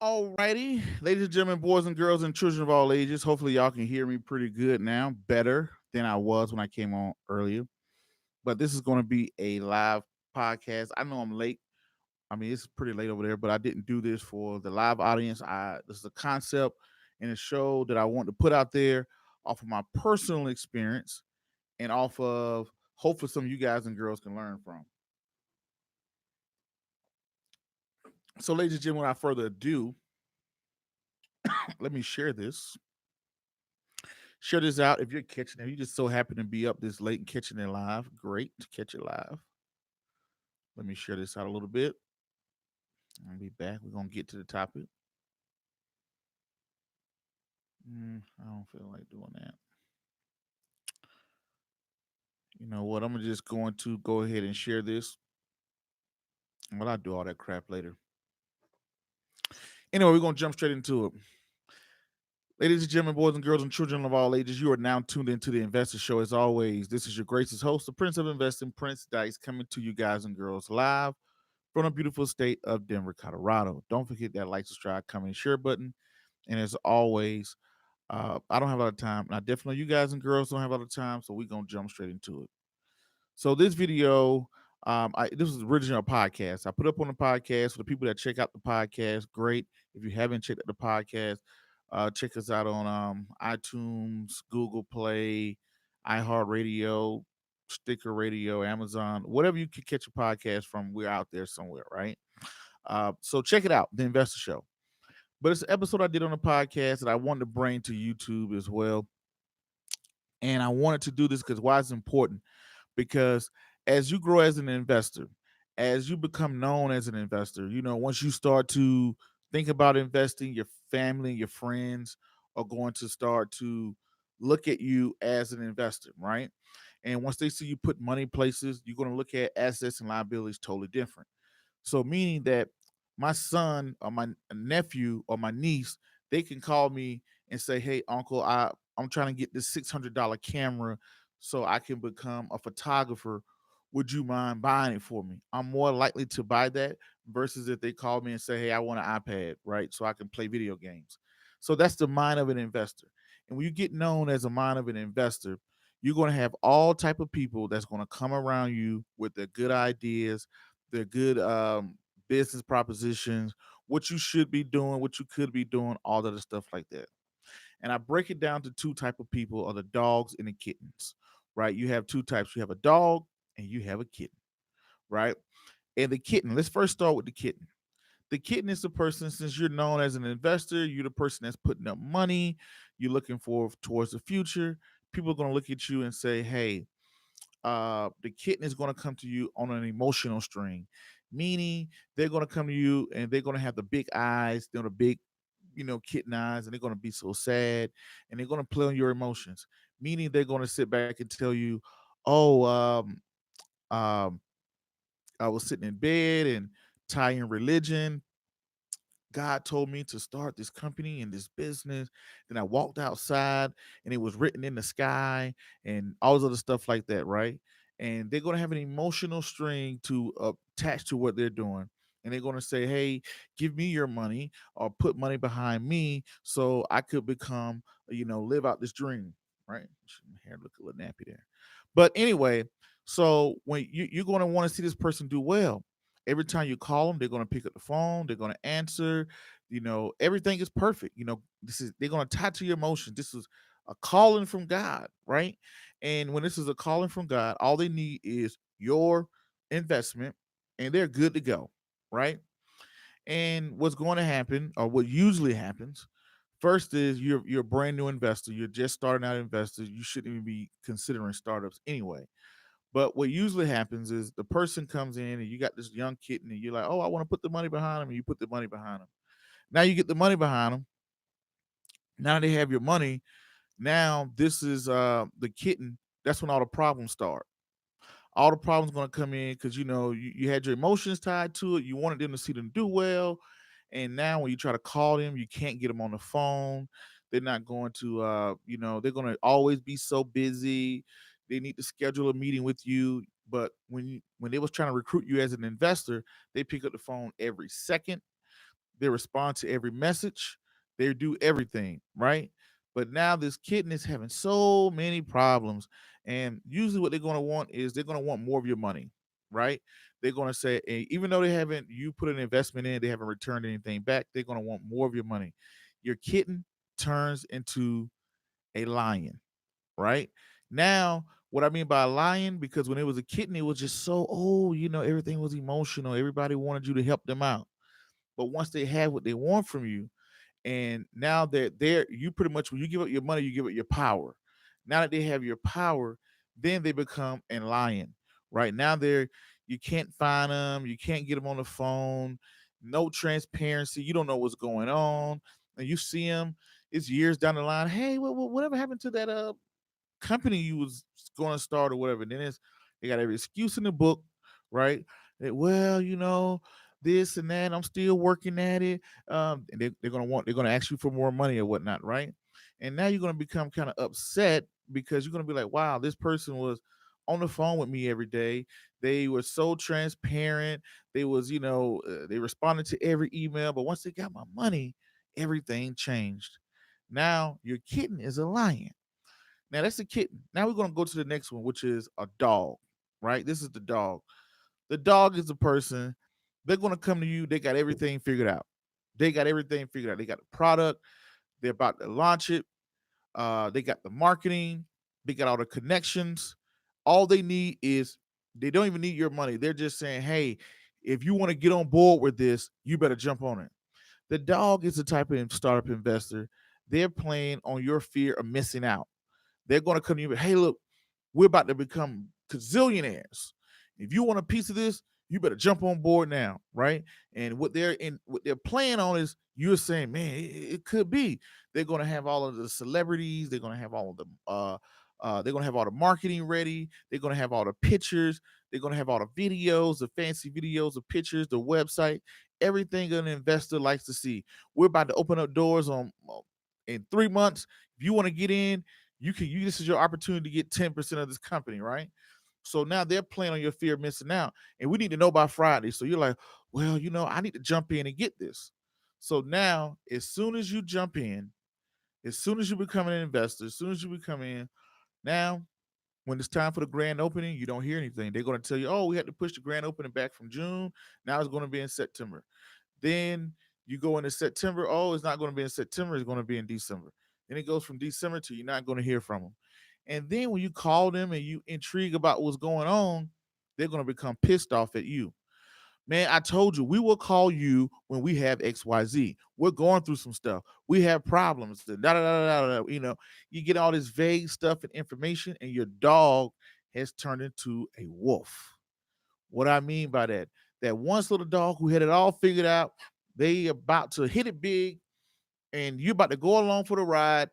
Alrighty, ladies and gentlemen, boys and girls, and children of all ages. Hopefully, y'all can hear me pretty good now, better than I was when I came on earlier. But this is going to be a live podcast. I know I'm late. I mean, it's pretty late over there, but I didn't do this for the live audience. This is a concept and a show that I want to put out there off of my personal experience and off of hopefully some of you guys and girls can learn from. So, ladies and gentlemen, without further ado, let me share this out. If you're catching it, you just so happen to be up this late and catching it live, great to catch it live. Let me share this out a little bit. I'll be back. We're gonna get to the topic. I don't feel like doing that. You know what? I'm just going to go ahead and share this. Well, I'll do all that crap later. Anyway, we're gonna jump straight into it. Ladies and gentlemen, boys and girls, and children of all ages, you are now tuned into the Investor Show. As always, this is your gracious host, the Prince of Investing, Prince Dykes, coming to you guys and girls live from the beautiful state of Denver, Colorado. Don't forget that like, subscribe, comment, share button. And as always, I don't have a lot of time. And I definitely know you guys and girls don't have a lot of time, so we're going to jump straight into it. So this video, this was originally a podcast. I put up on the podcast for the people that check out the podcast. Great. If you haven't checked out the podcast, check us out on iTunes, Google Play, iHeartRadio, Sticker Radio, Amazon, whatever you can catch a podcast from. We're out there somewhere, right? So check it out, The Investor Show. But it's an episode I did on the podcast that I wanted to bring to YouTube as well. And I wanted to do this because why it's important? Because as you grow as an investor, as you become known as an investor, once you start to think about investing, your family and your friends are going to start to look at you as an investor, right? And once they see you put money places, you're going to look at assets and liabilities totally different. So meaning that my son or my nephew or my niece, they can call me and say, "Hey, uncle, I'm trying to get this $600 camera so I can become a photographer. Would you mind buying it for me?" I'm more likely to buy that versus if they call me and say, "Hey, I want an iPad, right? So I can play video games." So that's the mind of an investor. And when you get known as a mind of an investor, you're going to have all type of people that's going to come around you with their good ideas, their good business propositions, what you should be doing, what you could be doing, all of the stuff like that. And I break it down to two type of people: are the dogs and the kittens, right? You have two types. You have a dog and you have a kitten, right? And the kitten, let's first start with the kitten. The kitten is the person, since you're known as an investor, you're the person that's putting up money, you're looking for towards the future. People are going to look at you and say, "Hey, the kitten is going to come to you on an emotional string," meaning they're going to come to you and they're going to have the big eyes, the big, kitten eyes, and they're going to be so sad, and they're going to play on your emotions. Meaning they're going to sit back and tell you, "Oh, um, I was sitting in bed and tying religion. God told me to start this company and this business. Then I walked outside and it was written in the sky and all this other stuff like that," right? And they're going to have an emotional string to attach to what they're doing. And they're going to say, "Hey, give me your money or put money behind me so I could become, live out this dream," right? My hair look a little nappy there. But anyway, so when you're going to want to see this person do well, every time you call them, they're going to pick up the phone, they're going to answer. Everything is perfect. They're going to tie to your emotions. This is a calling from God, right? And when this is a calling from God, all they need is your investment and they're good to go, right? And what's going to happen, or what usually happens, first is you're a brand new investor, you're just starting out investor, you shouldn't even be considering startups anyway. But what usually happens is the person comes in and you got this young kitten and you're like, "Oh, I want to put the money behind them," and you put the money behind them. Now you get the money behind them. Now they have your money. Now this is the kitten. That's when all the problems start. All the problems going to come in because you had your emotions tied to it. You wanted them to see them do well, and now when you try to call them, you can't get them on the phone. They're not going to, they're going to always be so busy. They need to schedule a meeting with you. But when they was trying to recruit you as an investor, they pick up the phone every second. They respond to every message. They do everything, right? But now this kitten is having so many problems. And usually what they're going to want is they're going to want more of your money, right? They're going to say, even though they haven't, you put an investment in, they haven't returned anything back, they're going to want more of your money. Your kitten turns into a lion, right? Now, what I mean by a lion, because when it was a kitten, it was just so, everything was emotional. Everybody wanted you to help them out. But once they have what they want from you, and now that they're you pretty much when you give up your money, you give up your power. Now that they have your power, then they become a lion. Right now, they're you can't find them, you can't get them on the phone, no transparency, you don't know what's going on, and you see them. It's years down the line. Hey, whatever happened to that company you was going to start or whatever? And then they got every excuse in the book, right? Well, this and that. I'm still working at it. And they're gonna ask you for more money or whatnot, right? And now you're gonna become kind of upset because you're gonna be like, wow, this person was on the phone with me every day. They were so transparent. They responded to every email. But once they got my money, everything changed. Now your kitten is a lion. Now that's a kitten. Now we're gonna go to the next one, which is a dog. Right? This is the dog. The dog is a person. They're gonna come to you. They got everything figured out. They got everything figured out. They got the product. They're about to launch it. They got the marketing. They got all the connections. All they need is they don't even need your money. They're just saying, hey, if you want to get on board with this, you better jump on it. The dog is the type of startup investor. They're playing on your fear of missing out. They're going to come to you, hey, look, we're about to become gazillionaires. If you want a piece of this, you better jump on board now, right? And what they're playing on is you're saying, man, it could be. They're going to have all of the celebrities. They're going to have all of them. They're going to have all the marketing ready. They're going to have all the pictures. They're going to have all the videos, the fancy videos, the pictures, the website, everything an investor likes to see. We're about to open up doors on in 3 months. If you want to get in, this is your opportunity to get 10% of this company, right? So now they're playing on your fear of missing out. And we need to know by Friday. So you're like, well, I need to jump in and get this. So now, as soon as you jump in, as soon as you become an investor, as soon as you become in, now when it's time for the grand opening, you don't hear anything. They're going to tell you, oh, we had to push the grand opening back from June. Now it's going to be in September. Then you go into September. Oh, it's not going to be in September. It's going to be in December. Then it goes from December to you're not going to hear from them. And then when you call them and you intrigue about what's going on, they're going to become pissed off at you. Man, I told you we will call you when we have XYZ. We're going through some stuff. We have problems. Da, da, da, da, da, da. You get all this vague stuff and information, and your dog has turned into a wolf. What I mean by that, that once little dog who had it all figured out, they about to hit it big, and you're about to go along for the ride.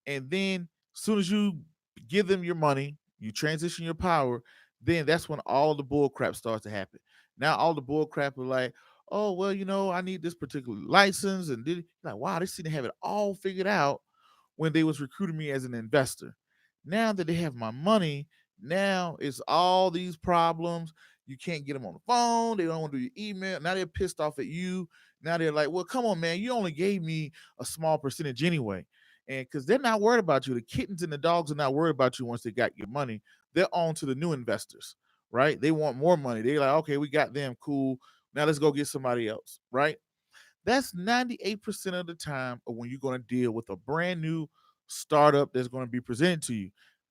And then as soon as you give them your money, you transition your power, then that's when all the bull crap starts to happen. Now all the bull crap are like, oh well, I need this particular license, and like, wow, they seem to have it all figured out when they was recruiting me as an investor. Now that they have my money, now it's all these problems. You can't get them on the phone. They don't want to do your email. Now they're pissed off at you. Now they're like, well, come on, man. You only gave me a small percentage anyway. And because they're not worried about you, the kittens and the dogs are not worried about you once they got your money. They're on to the new investors, right? They want more money. They're like, okay, we got them. Cool. Now let's go get somebody else, right? That's 98% of the time of when you're going to deal with a brand new startup that's going to be presented to you.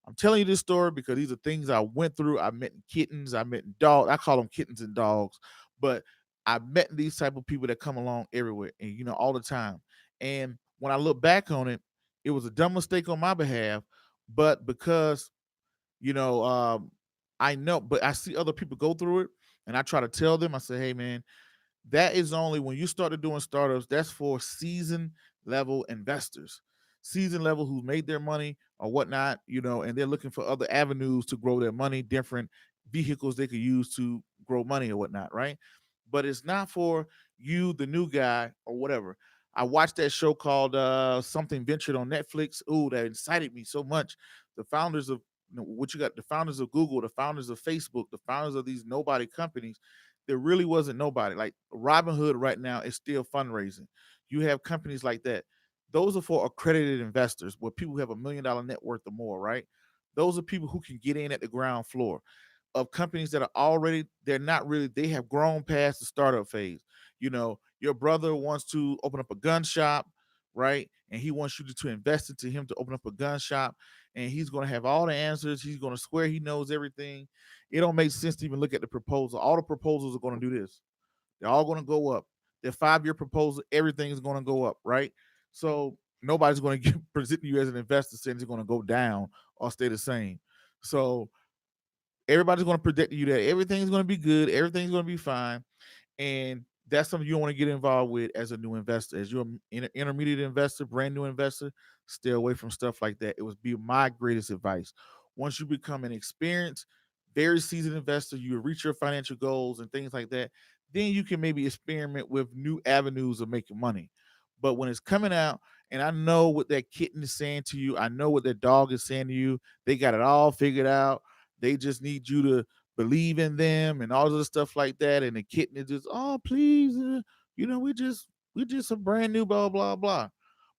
I'm telling you this story because these are things I went through. I met kittens, I met dogs. I call them kittens and dogs, but I met these type of people that come along everywhere and all the time. And when I look back on it, it was a dumb mistake on my behalf, but because you know, um, I know, but I see other people go through it, and I try to tell them. I say, hey, man, that is only when you started doing startups, that's for season level investors, season level who made their money or whatnot, and they're looking for other avenues to grow their money, different vehicles they could use to grow money or whatnot, right? But it's not for you, the new guy or whatever. I watched that show called Something Ventured on Netflix. Ooh, that excited me so much. The founders of what you got, the founders of Google, the founders of Facebook, the founders of these nobody companies, there really wasn't nobody. Like Robinhood right now is still fundraising. You have companies like that. Those are for accredited investors, where people who have $1 million net worth or more, right? Those are people who can get in at the ground floor of companies that are already, they're not really, they have grown past the startup phase. Your brother wants to open up a gun shop, right? And he wants you to invest into him to open up a gun shop, and he's going to have all the answers. He's going to swear he knows everything. It don't make sense to even look at the proposal. All the proposals are going to do this. They're all going to go up. Their 5-year proposal, everything is going to go up, right? So nobody's going to present you as an investor saying it's going to go down or stay the same. So everybody's going to predict you that everything's going to be good, everything's going to be fine, and that's something you don't want to get involved with as a new investor. As you're an intermediate investor, brand new investor, stay away from stuff like that. It would be my greatest advice. Once you become an experienced, very seasoned investor, you reach your financial goals and things like that, then you can maybe experiment with new avenues of making money. But when it's coming out, and I know what that kitten is saying to you, I know what that dog is saying to you, they got it all figured out. They just need you to believe in them and all of the stuff like that. And the kitten is just, oh, please, we just a brand new blah blah blah.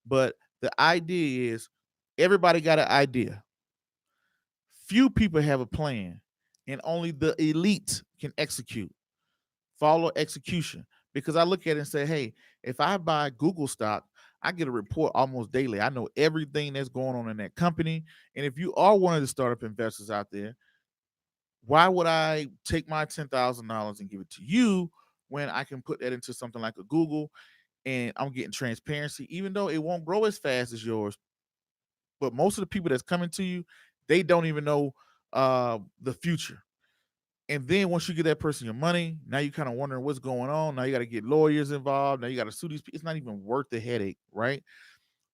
But the idea is, everybody got an idea. Few people have a plan, and only the elite can execute. Follow execution. Because I look at it and say, hey, if I buy Google stock, I get a report almost daily. I know everything that's going on in that company. And if you are one of the startup investors out there, why would I take my $10,000 and give it to you when I can put that into something like a Google, and I'm getting transparency, even though it won't grow as fast as yours? But most of the people that's coming to you, they don't even know the future. And then once you get that person your money, now you kind of wondering what's going on. Now you got to get lawyers involved. Now you got to sue these people. It's not even worth the headache, right?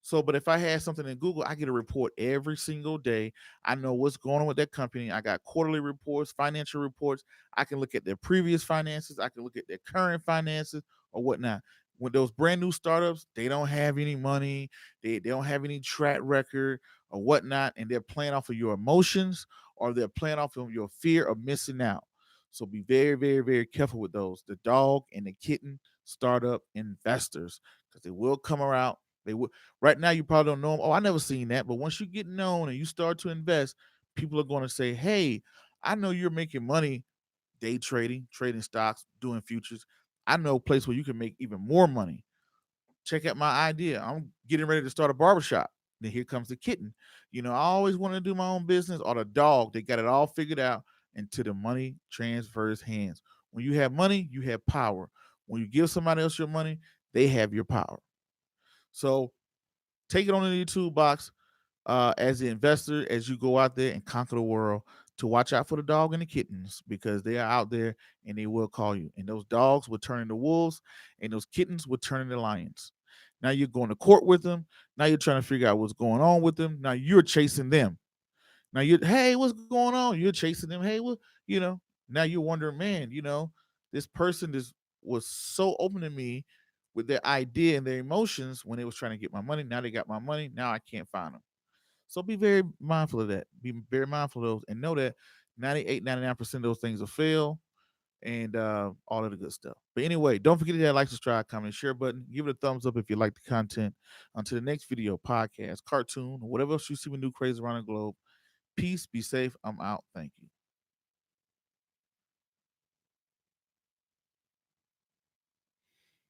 So, but if I had something in Google, I get a report every single day. I know what's going on with that company. I got quarterly reports, financial reports. I can look at their previous finances. I can look at their current finances or whatnot. When those brand new startups, they don't have any money, they don't have any track record or whatnot, and they're playing off of your emotions, or they're playing off of your fear of missing out. So be very, very, very careful with those. The dog and the kitten startup investors, because they will come around. They will. Right now, you probably don't know them. Oh, I never seen that. But once you get known and you start to invest, people are going to say, hey, I know you're making money day trading, trading stocks, doing futures. I know a place where you can make even more money. Check out my idea. I'm getting ready to start a barbershop. Then here comes the kitten. I always wanted to do my own business, or the dog. They got it all figured out until the money transfers hands. When you have money, you have power. When you give somebody else your money, they have your power. So take it on into your toolbox as the investor, as you go out there and conquer the world, to watch out for the dog and the kittens, because they are out there and they will call you. And those dogs will turn into wolves, and those kittens will turn into lions. Now you're going to court with them. Now you're trying to figure out what's going on with them. Now you're chasing them. Now you're, hey, what's going on? You're chasing them. Hey, what, you know, now you're wondering, man, this person was so open to me with their idea and their emotions when they was trying to get my money. Now they got my money. Now I can't find them. So be very mindful of that. Be very mindful of those, and know that 98, 99% of those things will fail, and all of the good stuff. But anyway, don't forget to hit that like, subscribe, comment, share button. Give it a thumbs up if you like the content. Until the next video, podcast, cartoon, or whatever else you see me do crazy around the globe. Peace, be safe. I'm out. Thank you.